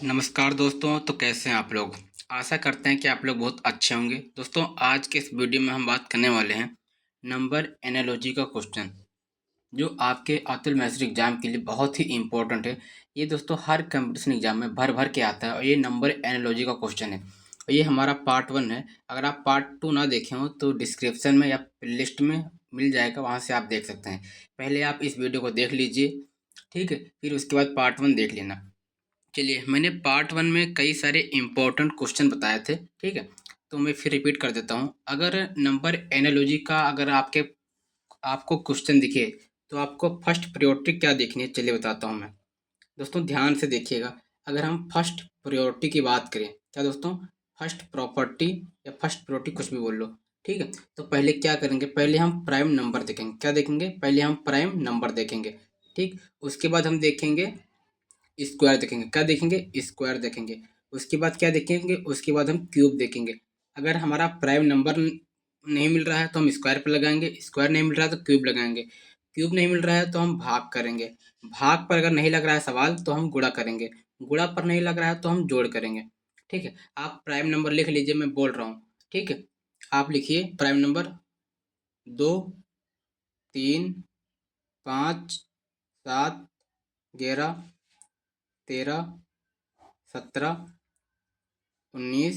नमस्कार दोस्तों। तो कैसे हैं आप लोग। आशा करते हैं कि आप लोग बहुत अच्छे होंगे। दोस्तों आज के इस वीडियो में हम बात करने वाले हैं नंबर एनालॉजी का क्वेश्चन, जो आपके अतुल मैथ्स एग्जाम के लिए बहुत ही इंपॉर्टेंट है। ये दोस्तों हर कंपटीशन एग्जाम में भर भर के आता है और ये नंबर एनालॉजी का क्वेश्चन है और ये हमारा पार्ट 1 है। अगर आप पार्ट 2 ना देखे हो तो डिस्क्रिप्शन में या लिस्ट में मिल जाएगा, वहाँ से आप देख सकते हैं। पहले आप इस वीडियो को देख लीजिए, ठीक है, फिर उसके बाद पार्ट 1 देख लेना। चलिए, मैंने पार्ट 1 में कई सारे इम्पोर्टेंट क्वेश्चन बताए थे, ठीक है, तो मैं फिर रिपीट कर देता हूँ। अगर नंबर एनालॉजी का अगर आपको क्वेश्चन दिखे तो आपको फर्स्ट प्रायोरिटी क्या देखनी है, चलिए बताता हूँ मैं। दोस्तों ध्यान से देखिएगा। अगर हम फर्स्ट प्रायोरिटी की बात करें, क्या दोस्तों, फर्स्ट प्रॉपर्टी या फर्स्ट प्रायोरिटी कुछ भी बोल लो, ठीक है। तो पहले क्या करेंगे, पहले हम प्राइम नंबर देखेंगे। क्या देखेंगे, पहले हम प्राइम नंबर देखेंगे, ठीक। उसके बाद हम देखेंगे स्क्वायर देखेंगे। क्या देखेंगे, स्क्वायर देखेंगे। उसके बाद क्या देखेंगे, उसके बाद हम क्यूब देखेंगे। अगर हमारा प्राइम नंबर नहीं मिल रहा है तो हम स्क्वायर पर लगाएंगे, स्क्वायर नहीं मिल रहा है तो क्यूब लगाएंगे, क्यूब नहीं मिल रहा है तो हम भाग करेंगे, भाग पर अगर नहीं लग रहा है सवाल तो हम गुणा करेंगे, गुणा पर नहीं लग रहा है तो हम जोड़ करेंगे, ठीक है। आप प्राइम नंबर लिख लीजिए, मैं बोल रहा हूँ, ठीक है। आप लिखिए प्राइम नंबर 2, 3, 5, 7, 11, 13, 17, 19,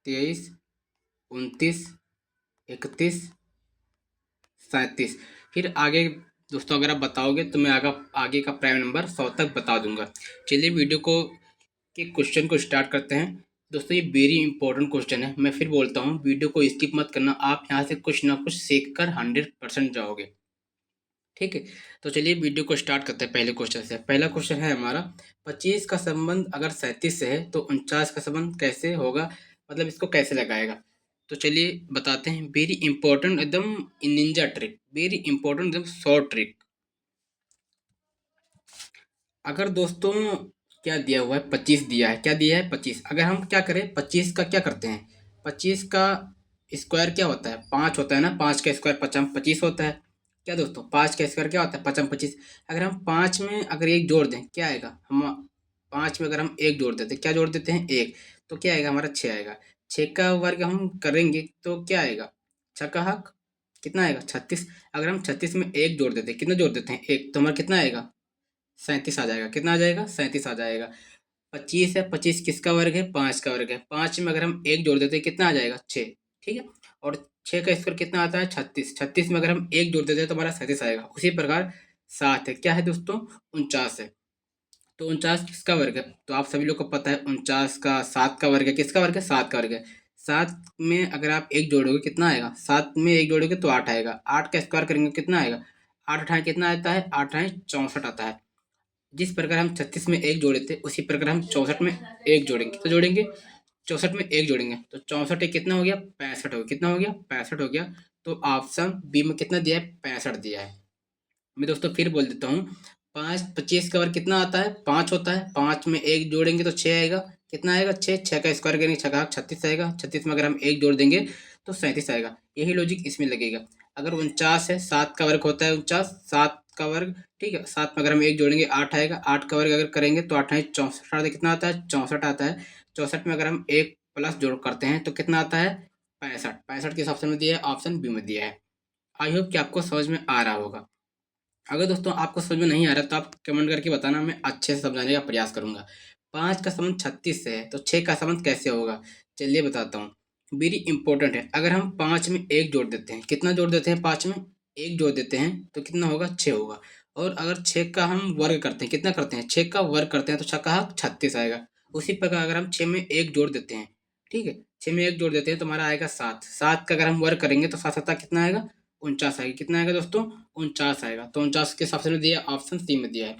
23, 29, 31, 37। फिर आगे दोस्तों अगर आप बताओगे तो मैं आगे का प्राइम नंबर 100 तक बता दूंगा। चलिए वीडियो को के क्वेश्चन को स्टार्ट करते हैं। दोस्तों ये वेरी इंपॉर्टेंट क्वेश्चन है, मैं फिर बोलता हूँ, वीडियो को स्किप मत करना। आप यहाँ से कुछ ना कुछ सीख कर 100% जाओगे, ठीक है। तो चलिए वीडियो को स्टार्ट करते हैं पहले क्वेश्चन से। पहला क्वेश्चन है हमारा, 25 का संबंध अगर 37 से है तो 49 का संबंध कैसे होगा, मतलब इसको कैसे लगाएगा। तो चलिए बताते हैं। वेरी इंपॉर्टेंट एकदम निंजा ट्रिक, वेरी इंपॉर्टेंट एकदम शॉर्ट ट्रिक। अगर दोस्तों क्या दिया हुआ है, 25 दिया है, क्या दिया है 25। अगर हम क्या करें, 25 का क्या करते हैं, 25 का स्क्वायर क्या होता है, 5 होता है ना, 5 का स्क्वायर 25 होता है। क्या दोस्तों, 5 का स्क्वायर क्या होता है, 25। अगर हम 5 में अगर एक जोड़ दें क्या आएगा, हम 5 में अगर हम एक जोड़ देते हैं, क्या जोड़ देते हैं, एक, तो क्या आएगा हमारा 6 आएगा। 6 का वर्ग हम करेंगे तो क्या आएगा, 6 का हक कितना आएगा, 36। अगर हम 36 में एक जोड़ देते हैं, कितना जोड़ देते हैं, एक, तो हमारा कितना आएगा, 37 आ जाएगा। कितना आ जाएगा, 37 आ जाएगा। 25 है, 25 किसका वर्ग है, 5 का वर्ग है। 5 में अगर हम एक जोड़ देते हैं कितना आ जाएगा, 6, ठीक है। और 6 का स्क्वायर कितना आता है, 36। 36 में अगर हम एक जोड़ देते हैं तो हमारा 37 आएगा। उसी प्रकार 7 है, क्या है दोस्तों, 49 है। तो 49 किसका वर्ग है, तो आप सभी लोग को पता है 49 का 7 का वर्ग है। किसका वर्ग है, 7 का वर्ग है। 7 में अगर आप एक जोड़ोगे कितना आएगा, 7 में एक जोड़ोगे तो 8 आएगा। 8 का स्क्वायर करेंगे कितना आएगा, 8 अठाई कितना आता है, 8 अठाई 64 आता है। जिस प्रकार हम 36 में एक जोड़े थे उसी प्रकार हम 64 में एक जोड़ेंगे, तो जोड़ेंगे 64 में एक जोड़ेंगे तो 64 एक कितना हो गया, 65 हो गया। कितना हो गया, 65 हो गया। तो ऑप्शन बी में कितना दिया है, 65 दिया है। मैं दोस्तों फिर बोल देता हूँ, 5 25 का वर्ग कितना आता है, 5 होता है। 5 में एक जोड़ेंगे तो 6 आएगा। कितना आएगा, 6। 6 का स्क्वायर करेंगे, 6 का 36 आएगा। 36 में अगर हम एक जोड़ देंगे तो 37 आएगा। यही लॉजिक इसमें लगेगा। अगर 49 है, 7 का वर्ग होता है 49, 7 का वर्ग, ठीक है। 7 में अगर हम एक जोड़ेंगे 8 आएगा। 8 का वर्ग अगर करेंगे तो 8 64 आता है। कितना आता है, 64 आता है। 64 में अगर हम एक प्लस जोड़ करते हैं तो कितना आता है, 65। 65 किस ऑप्शन में दिया है, ऑप्शन बी में दिया है। आई होप कि आपको समझ में आ रहा होगा। अगर दोस्तों आपको समझ में नहीं आ रहा तो आप कमेंट करके बताना, मैं अच्छे से समझाने का प्रयास करूंगा। 5 का संबंध 36 से है तो 6 का संबंध कैसे होगा, चलिए बताता हूँ। वेरी इंपॉर्टेंट है। अगर हम 5 में एक जोड़ देते हैं, कितना जोड़ देते हैं, 5 में एक जोड़ देते हैं तो कितना होगा, 6 होगा। और अगर 6 का हम वर्ग करते हैं, कितना करते हैं, 6 का वर्ग करते हैं तो 6 का 36 आएगा। उसी प्रकार अगर हम 6 में एक जोड़ देते हैं, ठीक है, 6 में एक जोड़ देते हैं तो हमारा आएगा 7। 7 का अगर हम वर्ग करेंगे तो 7 7 कितना आएगा, 49 आएगा। कितना आएगा दोस्तों, 49 आएगा। तो 49 किस ऑप्शन में दिया है, ऑप्शन सी में दिया है।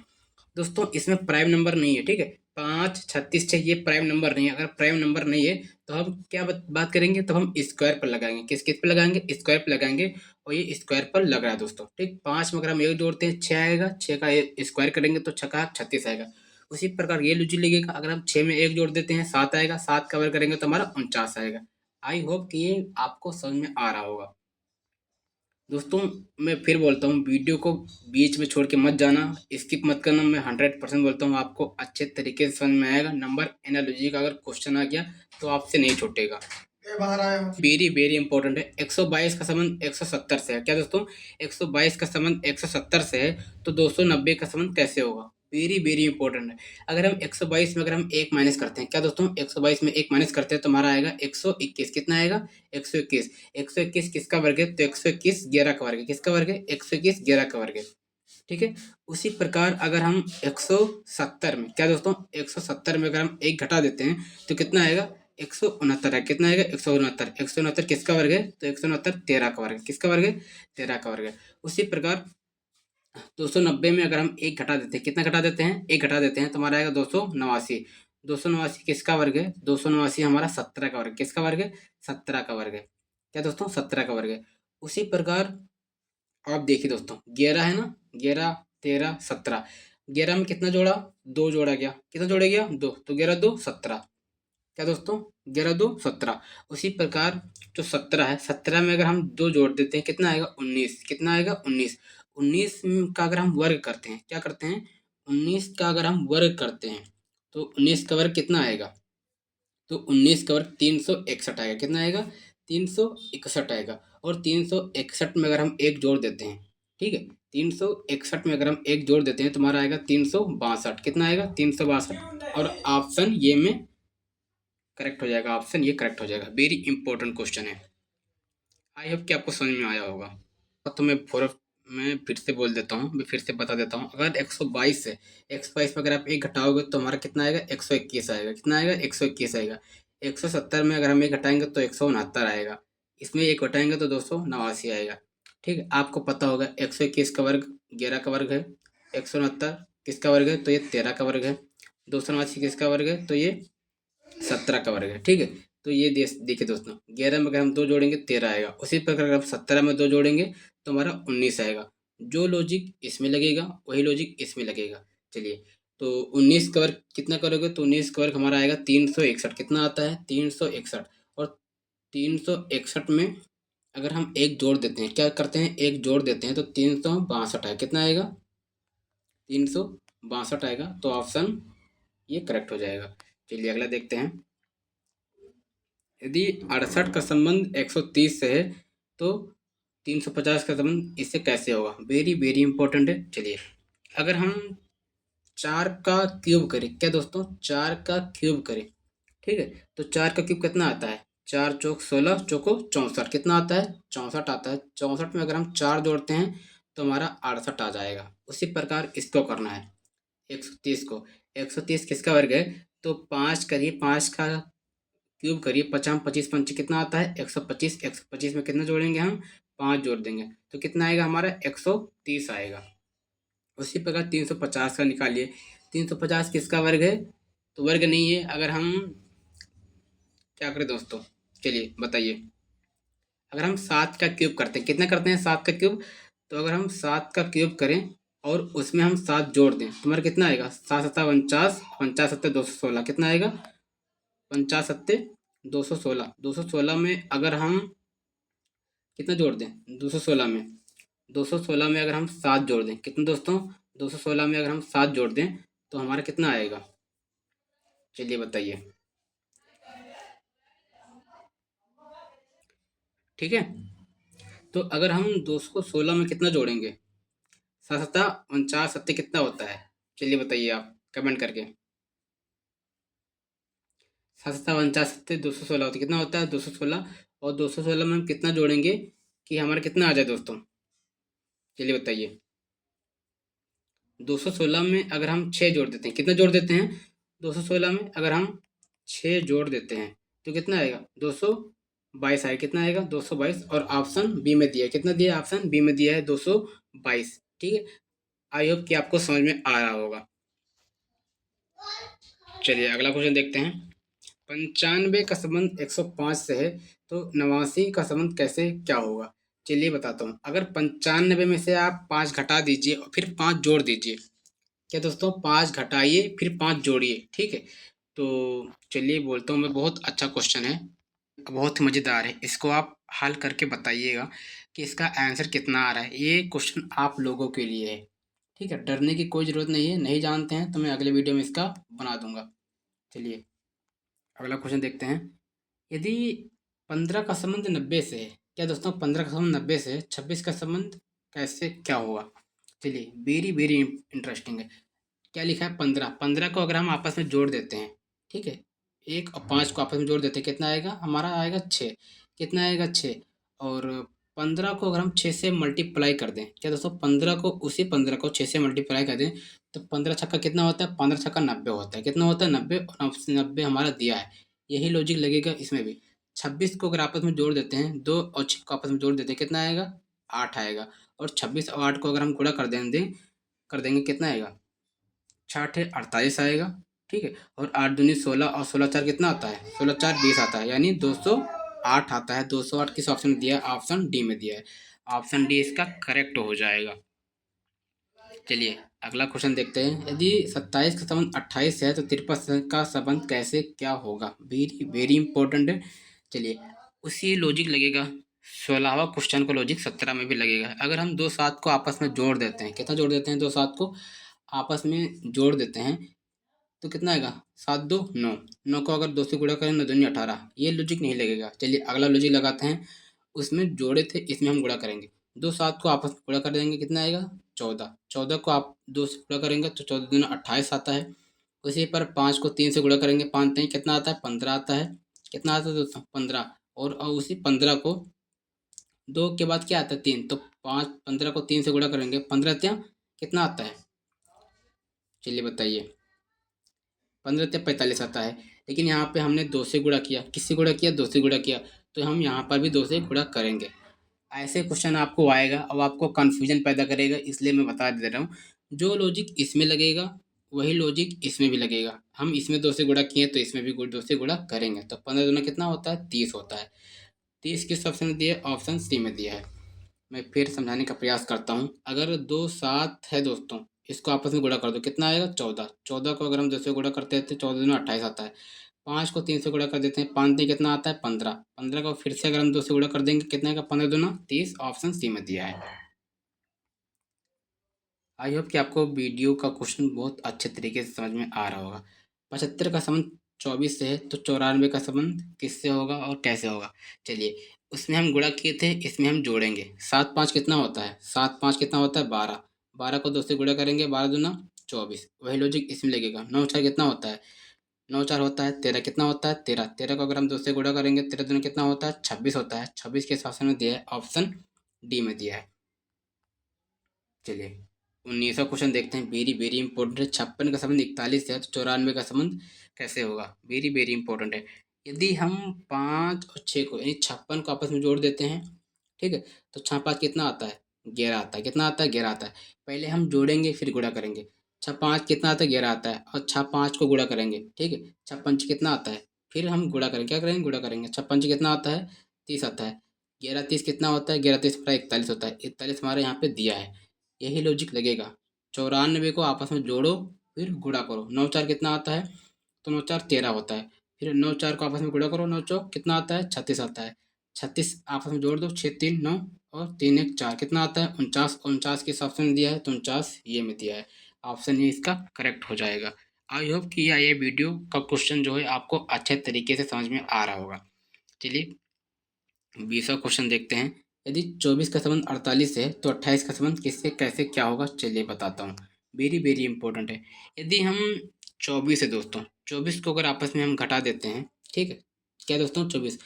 दोस्तों इसमें प्राइम नंबर नहीं है, ठीक है। 5 36 6 ये प्राइम नंबर नहीं है। अगर प्राइम नंबर नहीं है तो हम क्या बात करेंगे, तो हम स्क्वायर पर लगाएंगे। किस किस पर लगाएंगे, स्क्वायर पर लगाएंगे। और ये स्क्वायर पर लग रहा है दोस्तों, ठीक। 5 में अगर हम एक जोड़ते हैं 6 आएगा। 6 का स्क्वायर करेंगे तो 6 का 36 आएगा। उसी प्रकार ये लूजी लगेगा। अगर हम 6 में एक जोड़ देते हैं 7 आएगा। 7 का वर्ग करेंगे तो हमारा 49 आएगा। आई होप कि ये आपको समझ में आ रहा होगा। दोस्तों मैं फिर बोलता हूँ, वीडियो को बीच में छोड़ के मत जाना, स्किप मत करना। मैं 100% बोलता हूँ, आपको अच्छे तरीके से समझ में आएगा। नंबर एनालॉजी का अगर क्वेश्चन आ गया तो आपसे नहीं छूटेगा। बाहर आया हूँ। वेरी वेरी इंपॉर्टेंट है। 122 का संबंध 170 से है। क्या दोस्तों, 122 का संबंध 170 से है, तो 290 का संबंध कैसे होगा? वेरी वेरी इंपॉर्टेंट है। अगर हम 122 में अगर हम एक माइनस करते हैं, क्या दोस्तों, 122 में एक माइनस करते हैं तो हमारा आएगा 121। कितना आएगा? 121। 121 किसका वर्ग है? तो 121 11 का वर्ग है। किसका वर्ग है? 121 11 का वर्ग है। ठीक है। उसी प्रकार अगर हम 170 में, क्या दोस्तों, 170 में अगर हम एक घटा देते हैं तो कितना आएगा? 169 है। कितना आएगा? 169। 169 किसका वर्ग है? तो 169 13 का वर्ग है। किसका वर्ग है? 13 का वर्ग है। उसी प्रकार 290 में अगर हम एक घटा देते हैं, कितना घटा देते हैं? एक घटा देते हैं तो हमारा आएगा 289। 289 किसका वर्ग है? 289 हमारा 17 का वर्ग। किसका वर्ग है? 17 का वर्ग है। क्या दोस्तों? 17 का वर्ग है। उसी प्रकार आप देखिए दोस्तों, 11 है ना, 11 13 17। 11 में कितना जोड़ा? दो जोड़ा गया। कितना जोड़ा गया? दो। तो 11 2 17। क्या दोस्तों? 11 2 17। उसी प्रकार जो 17 है, 17 में अगर हम दो जोड़ देते हैं कितना आएगा? 19। कितना आएगा? 19। 19 का अगर हम वर्ग करते हैं, क्या करते हैं? 19 का अगर हम वर्ग करते हैं तो 19 का वर्ग कितना आएगा? तो 19 का वर्ग 361 आएगा। कितना आएगा? 361 आएगा। और 361 में अगर हम एक जोड़ देते हैं, ठीक है, 361 में अगर हम एक जोड़ देते हैं तो हमारा आएगा 362। कितना आएगा? 362। और ऑप्शन ये में करेक्ट हो जाएगा। ऑप्शन ये करेक्ट हो जाएगा। वेरी इंपॉर्टेंट क्वेश्चन है। आई होप कि आपको समझ में आया होगा। तो मैं फिर से बोल देता हूँ, मैं फिर से बता देता हूँ। अगर 122 है, 122 में अगर आप एक घटाओगे तो हमारा कितना आएगा? 121 आएगा। कितना आएगा? 121 आएगा। 170 में अगर हम एक घटाएंगे तो 169 आएगा। इसमें एक घटाएंगे तो 289 आएगा। ठीक है। आपको पता होगा 121 का वर्ग 11 का वर्ग है। 169 किसका वर्ग है? तो ये 13 का वर्ग है। 289 किसका वर्ग है? तो ये 17 का वर्ग है। ठीक है। तो ये देखिए दोस्तों, 11 में अगर हम दो जोड़ेंगे 13 आएगा। उसी प्रकार अगर हम 17 में दो जोड़ेंगे तो हमारा 19 आएगा। जो लॉजिक इसमें लगेगा वही लॉजिक इसमें लगेगा। चलिए, तो 19 का वर्ग कितना करोगे? तो 19 का वर्ग हमारा आएगा 361। कितना आता है? 361। और 361 में अगर हम एक जोड़ देते हैं, क्या करते हैं? एक जोड़ देते हैं तो 362 आएगा। कितना आएगा? 362 आएगा। तो ऑप्शन ये करेक्ट हो जाएगा। चलिए अगला देखते हैं। यदि 68 का संबंध 130 से है तो 350 का संबंध इससे कैसे होगा? वेरी वेरी इंपॉर्टेंट है। चलिए, अगर हम 4 का क्यूब करें, क्या दोस्तों, 4 का क्यूब करें, ठीक है, तो 4 का क्यूब कितना आता है? 4 चौक 16, चौको 64। कितना आता है? 64 आता है। 64 में अगर हम 4 जोड़ते हैं तो हमारा 68 आ जाएगा। उसी प्रकार इसको करना है, 130 को। 130 किसका वर्ग है? तो 5 करिए, 5 का क्यूब करिए। 50 25 पंच कितना आता है? 125। 125 में कितना जोड़ेंगे हम? 5 जोड़ देंगे तो कितना आएगा हमारा? 130 आएगा। उसी प्रकार 350 का निकालिए। 350 किसका वर्ग है? तो वर्ग नहीं है। अगर हम क्या करें दोस्तों, चलिए बताइए। अगर हम 7 का क्यूब करते हैं, कितना करते हैं? 7 का क्यूब। तो अगर हम 7 का क्यूब करें और उसमें हम 7 जोड़ दें तो हमारा कितना आएगा? 7 सत्ता 49, 50 सत्ते 216। कितना आएगा? 50 सत्ते 216। 216 में अगर हम कितना जोड़ दें? 216 में, 216 में अगर हम 7 जोड़ दें, कितना दोस्तों? 216 में अगर हम 7 जोड़ दें तो हमारा कितना आएगा? चलिए बताइए। ठीक है। तो अगर हम 216 में कितना जोड़ेंगे? 7 सत्ता 49 सत्ते कितना होता है? चलिए बताइए आप कमेंट करके। 7 सत्ता 49 सत्ते 216 होता है। कितना होता है? 216। और 216 में हम कितना जोड़ेंगे कि हमारा कितना आ जाए दोस्तों? चलिए बताइए। 216 में अगर हम 6 जोड़ देते हैं, कितना जोड़ देते हैं? 216 में अगर हम 6 जोड़ देते हैं तो कितना आएगा? 222 आएगा। कितना आएगा? 222। और ऑप्शन बी में दिया है। कितना दिया है? ऑप्शन बी में दिया है 222। ठीक है। आई होप कि आपको समझ में आ रहा होगा। चलिए अगला क्वेश्चन देखते हैं। 95 का संबंध 105 से है तो 89 का संबंध कैसे क्या होगा? चलिए बताता हूँ। अगर 95 में से आप 5 घटा दीजिए और फिर 5 जोड़ दीजिए, क्या दोस्तों, 5 घटाइए फिर 5 जोड़िए, ठीक है। तो चलिए बोलता हूँ मैं, बहुत अच्छा क्वेश्चन है, बहुत मज़ेदार है। इसको आप हल करके बताइएगा कि इसका आंसर कितना आ रहा है। ये क्वेश्चन आप लोगों के लिए है, ठीक है। डरने की कोई ज़रूरत नहीं है, नहीं जानते हैं तो मैं अगले वीडियो में इसका बना दूंगा। चलिए अगला क्वेश्चन देखते हैं। यदि 15 का संबंध 90 से है, क्या दोस्तों 15 का संबंध 90 से है, 26 का संबंध कैसे क्या होगा। चलिए वेरी वेरी इंटरेस्टिंग है। क्या लिखा है 15, 15 को अगर हम आपस में जोड़ देते हैं, ठीक है, 1 और 5 को आपस में जोड़ देते हैं, कितना आएगा हमारा, आएगा 6। कितना आएगा 6। और 15 को अगर हम 6 से मल्टीप्लाई कर दें, क्या दोस्तों 15 को, उसी 15 को 6 से मल्टीप्लाई कर दें, तो 15 छक्का कितना होता है, 15 छक्का 90 होता है। कितना होता है 90, और 90 हमारा दिया है। यही लॉजिक लगेगा इसमें भी। 26 को अगर आपस में जोड़ देते हैं, 2 और 6 को आपस में जोड़ देते हैं, कितना आएगा 8 आएगा। और 26 और 8 को अगर हम गुणा कर देंगे कितना आएगा, 6 8 48 आएगा, ठीक है। और 8 दूनी 16, और 16 4 कितना आता है, 16 4 20 आता है, यानी 208 आता है। 208 किस ऑप्शन में दिया है, ऑप्शन डी में दिया है। ऑप्शन डी इसका करेक्ट हो जाएगा। चलिए अगला क्वेश्चन देखते हैं। यदि 27 का संबंध 28 है तो 53 का संबंध कैसे क्या होगा। वेरी वेरी इंपॉर्टेंट है। चलिए उसी लॉजिक लगेगा, 16वां क्वेश्चन का लॉजिक 17 में भी लगेगा। अगर हम दो सात को आपस में जोड़ देते हैं, कितना जोड़ देते हैं, दो सात को आपस में जोड़ देते हैं, तो कितना आएगा, 7 2 9। 9 को अगर 2 से गुणा करें, 9 दूनी 18। ये लॉजिक नहीं लगेगा। चलिए अगला लॉजिक लगाते हैं। उसमें जोड़े थे, इसमें हम गुणा करेंगे। दो सात को आपस में गुणा कर देंगे, कितना आएगा 14। 14 को आप 2 से गुणा करेंगे तो 14 दूना 28 आता है। उसी पर 5 को 3 से गुणा करेंगे, 5 3 कितना आता है, 15 आता है। कितना आता है दोस्तों, 15। और उसी 15 को 2 के बाद क्या आता है, 3, तो 5 15 को 3 से गुणा करेंगे, 15 ત્યાં कितना आता है, चलिए बताइए। 15 त्या 45 आता है। लेकिन यहाँ पे हमने 2 से गुणा किया, किससे गुणा किया, 2 से गुणा किया, तो हम यहाँ पर भी 2 से गुणा करेंगे। ऐसे क्वेश्चन आपको आएगा और आपको कन्फ्यूजन पैदा करेगा, इसलिए मैं बता दे रहा हूँ। जो लॉजिक इसमें लगेगा वही लॉजिक इसमें भी लगेगा। हम इसमें 2 से गुणा किए तो इसमें भी 2 से गुणा करेंगे, तो 15 दूना कितना होता है, 30 होता है। 30 किस ऑप्शन में दिया है, ऑप्शन सी में दिया है। मैं फिर समझाने का प्रयास करता हूँ। अगर दो सात है दोस्तों, इसको आपस में गुणा कर दो, कितना आएगा 14। 14 को अगर हम 2 से गुणा करते हैं तो 14 दूना 28 आता है। 5 को 3 से गुणा कर देते हैं, 5 तीन कितना आता है 15। 15 को फिर से अगर हम 2 से गुणा कर देंगे, कितने का, 15 दूना 30, ऑप्शन सी में दिया है। आई होप कि आपको वीडियो का क्वेश्चन बहुत अच्छे तरीके से समझ में आ रहा होगा। 75 का संबंध 24 से है तो 94 का संबंध किससे होगा और कैसे होगा। चलिए उसमें हम गुणा किए थे, इसमें हम जोड़ेंगे। 7 5 कितना होता है, 7 5 कितना होता है 12। 12 को 2 से गुणा करेंगे, 12 दूना 24। वही लॉजिक इसमें लगेगा। 9 4 कितना होता है, 9 4 होता है 13। कितना होता है 13। 13 को अगर हम 2 से गुणा करेंगे, 13 दूना कितना होता है 26 होता है। 26 के हिसाब से में दिया है, ऑप्शन डी में दिया है। चलिए 19वां क्वेश्चन देखते हैं। वेरी वेरी इंपॉर्टेंट है। 56 का संबंध 41 है तो 94 का संबंध कैसे होगा। वेरी वेरी इंपॉर्टेंट है। यदि हम 5 और 6 को, यानी 56 को आपस में जोड़ देते हैं, ठीक है, तो 6 5 कितना आता है, 11 आता है। कितना आता है, 11 आता है। पहले हम जोड़ेंगे फिर गुणा करेंगे। 6 5 कितना आता है, 11 आता है। और 6 5 को गुणा करेंगे, ठीक है, 6 5 कितना आता है, फिर हम गुणा करेंगे, क्या करेंगे, गुणा करेंगे। 6 5 कितना आता है, 30 आता है। 11 30 कितना होता है, 11 30 पूरा 41 होता है। 41 हमारे यहाँ पे दिया है। यही लॉजिक लगेगा। 94 को आपस में जोड़ो फिर गुणा करो। 9 4 कितना आता है, तो 9 4 13 होता है। फिर 9 4 को आपस में गुणा करो, 9 चौक कितना आता है, 36 आता है। 36 आपस में जोड़ दो, 6 3 9 और 3 1 4 कितना आता है, 49। 49 किस ऑप्शन में दिया है, तो 49 ये में दिया है। ऑप्शन ए इसका करेक्ट हो जाएगा। आई होप कि ये वीडियो का क्वेश्चन जो है आपको अच्छे तरीके से समझ में आ रहा होगा। चलिए 20वां क्वेश्चन देखते हैं। यदि 24 का संबंध 48 है तो 28 का संबंध किससे कैसे क्या होगा, चलिए बताता हूँ। वेरी वेरी इंपॉर्टेंट है। यदि हम 24 है दोस्तों, 24 को अगर आपस में हम घटा देते हैं, ठीक है, क्या दोस्तों 24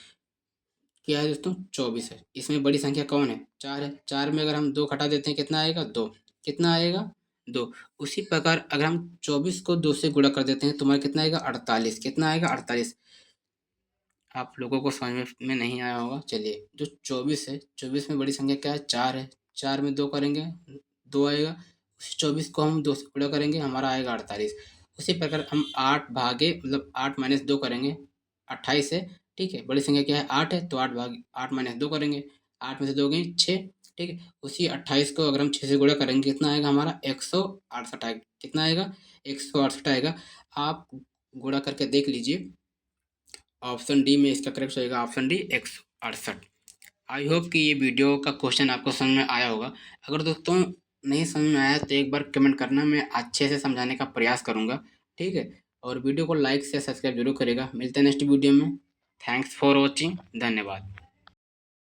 क्या है दोस्तों, 24 है। इसमें बड़ी संख्या कौन है, 4 है। 4 में अगर हम 2 घटा देते हैं, कितना आएगा 2। कितना आएगा 2। उसी प्रकार अगर हम 24 को 2 से गुणा कर देते हैं तो हमारा कितना आएगा 48। कितना आएगा 48। आप लोगों को समझ में नहीं आया होगा। चलिए जो 24 है, 24 में बड़ी संख्या क्या है, 4 है। 4 में 2 करेंगे, 2 आएगा। उसी 24 को हम 2 से गुणा करेंगे, हमारा आएगा 48। उसी प्रकार हम 8 भागे मतलब 8 माइनस 2 करेंगे, 28 है, ठीक है। बड़ी संख्या क्या है 8 है, तो 8 भाग 8 माइनस 2 करेंगे, 8 में से 2 गई 6, ठीक है। उसी 28 को अगर हम 6 से गुणा करेंगे, कितना आएगा हमारा 168 आएगा। कितना आएगा 168 आएगा। आप गुणा करके देख लीजिए। ऑप्शन डी में इसका करेक्ट होएगा, ऑप्शन डी 168। आई होप कि ये वीडियो का क्वेश्चन आपको समझ में आया होगा। अगर दोस्तों नहीं समझ में आया तो एक बार कमेंट करना, मैं अच्छे से समझाने का प्रयास करूँगा। ठीक है, और वीडियो को लाइक से सब्सक्राइब जरूर करेगा। मिलते हैं नेक्स्ट वीडियो में। थैंक्स फॉर वॉचिंग, धन्यवाद।